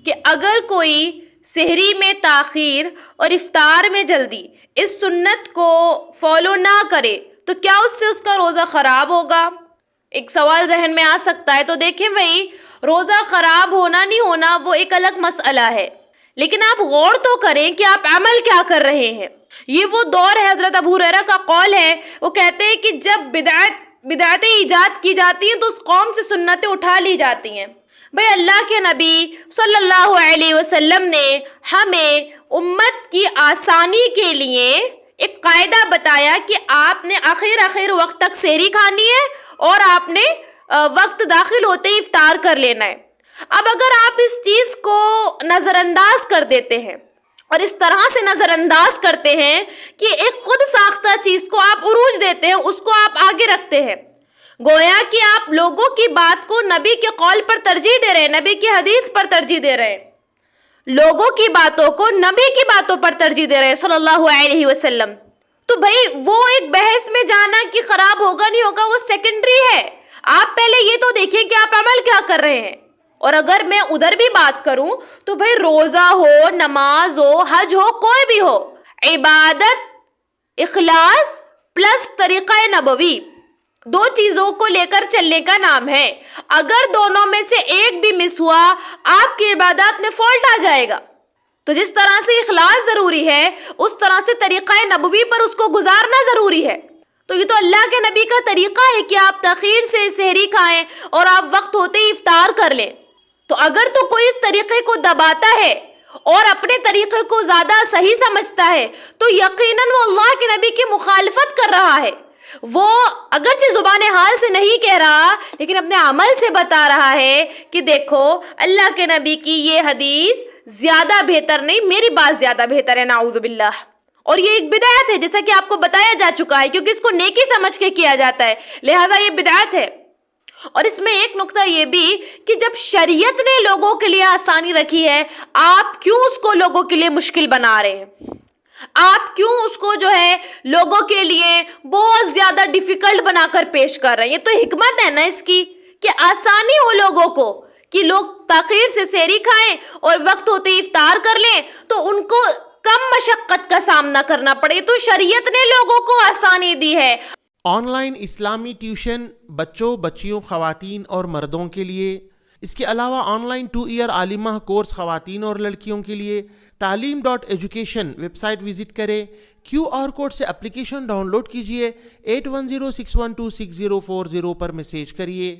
کہ اگر کوئی سحری میں تاخیر اور افطار میں جلدی اس سنت کو فالو نہ کرے تو کیا اس سے اس کا روزہ خراب ہوگا؟ ایک سوال ذہن میں آ سکتا ہے. تو دیکھیں بھائی، روزہ خراب ہونا نہیں ہونا وہ ایک الگ مسئلہ ہے، لیکن آپ غور تو کریں کہ آپ عمل کیا کر رہے ہیں. یہ وہ دور ہے، حضرت ابو ہریرہ کا قول ہے، وہ کہتے ہیں کہ جب بدعتیں ایجاد کی جاتی ہیں تو اس قوم سے سنتیں اٹھا لی جاتی ہیں. بھئی اللہ کے نبی صلی اللہ علیہ وسلم نے ہمیں امت کی آسانی کے لیے ایک قاعدہ بتایا کہ آپ نے آخر وقت تک سحری کھانی ہے اور آپ نے وقت داخل ہوتے ہی افطار کر لینا ہے. اب اگر آپ اس چیز کو نظر انداز کر دیتے ہیں اور اس طرح سے نظر انداز کرتے ہیں کہ ایک خود ساختہ چیز کو آپ عروج دیتے ہیں، اس کو آپ آگے رکھتے ہیں، گویا کہ آپ لوگوں کی بات کو نبی کے قول پر ترجیح دے رہے ہیں، نبی کی حدیث پر ترجیح دے رہے ہیں، لوگوں کی باتوں کو نبی کی باتوں پر ترجیح دے رہے ہیں صلی اللہ علیہ وسلم. تو بھائی وہ ایک بحث میں جانا کہ خراب ہوگا نہیں ہوگا وہ سیکنڈری ہے. آپ پہلے یہ تو دیکھیں کہ آپ عمل کیا کر رہے ہیں. اور اگر میں ادھر بھی بات کروں تو بھائی روزہ ہو، نماز ہو، حج ہو، کوئی بھی ہو، عبادت اخلاص پلس طریقہ نبوی، دو چیزوں کو لے کر چلنے کا نام ہے. اگر دونوں میں سے ایک بھی مس ہوا آپ کی عبادات میں فالٹ آ جائے گا. تو جس طرح سے اخلاص ضروری ہے اس طرح سے طریقہ نبوی پر اس کو گزارنا ضروری ہے. تو یہ تو اللہ کے نبی کا طریقہ ہے کہ آپ تاخیر سے سحری کھائیں اور آپ وقت ہوتے ہی افطار کر لیں. تو اگر تو کوئی اس طریقے کو دباتا ہے اور اپنے طریقے کو زیادہ صحیح سمجھتا ہے تو یقیناً وہ اللہ کے نبی کی مخالفت کر رہا ہے. وہ اگرچہ زبان حال سے نہیں کہہ رہا لیکن اپنے عمل سے بتا رہا ہے کہ دیکھو اللہ کے نبی کی یہ حدیث زیادہ بہتر نہیں، میری بات زیادہ بہتر ہے، نعوذ باللہ. اور یہ ایک بدعت ہے جیسا کہ آپ کو بتایا جا چکا ہے، کیونکہ اس کو نیکی سمجھ کے کیا جاتا ہے، لہٰذا یہ بدعت ہے. اور اس میں ایک نقطہ یہ بھی کہ جب شریعت نے لوگوں کے لیے آسانی رکھی ہے، آپ کیوں اس کو لوگوں کے لیے مشکل بنا رہے ہیں؟ آپ کیوں اس کو جو ہے لوگوں کے لیے بہت زیادہ ڈیفیکلٹ بنا کر پیش کر رہے ہیں؟ یہ تو حکمت ہے نا اس کی کہ آسانی ہو لوگوں کو، کہ لوگ تاخیر سے سحری کھائیں اور وقت ہوتے ہی افطار کر لیں تو ان کو کم مشقت کا سامنا کرنا پڑے. تو شریعت نے لوگوں کو آسانی دی ہے. آن لائن اسلامی ٹیوشن بچوں، بچیوں، خواتین اور مردوں کے لیے. اس کے علاوہ آن لائن 2 ایئر عالمہ کورس خواتین اور لڑکیوں کے لیے. تعلیم.ایجوکیشن ویب سائٹ وزٹ کریں. QR کوڈ سے اپلیکیشن ڈاؤن لوڈ کیجئے. 8106126040 پر میسیج کریے.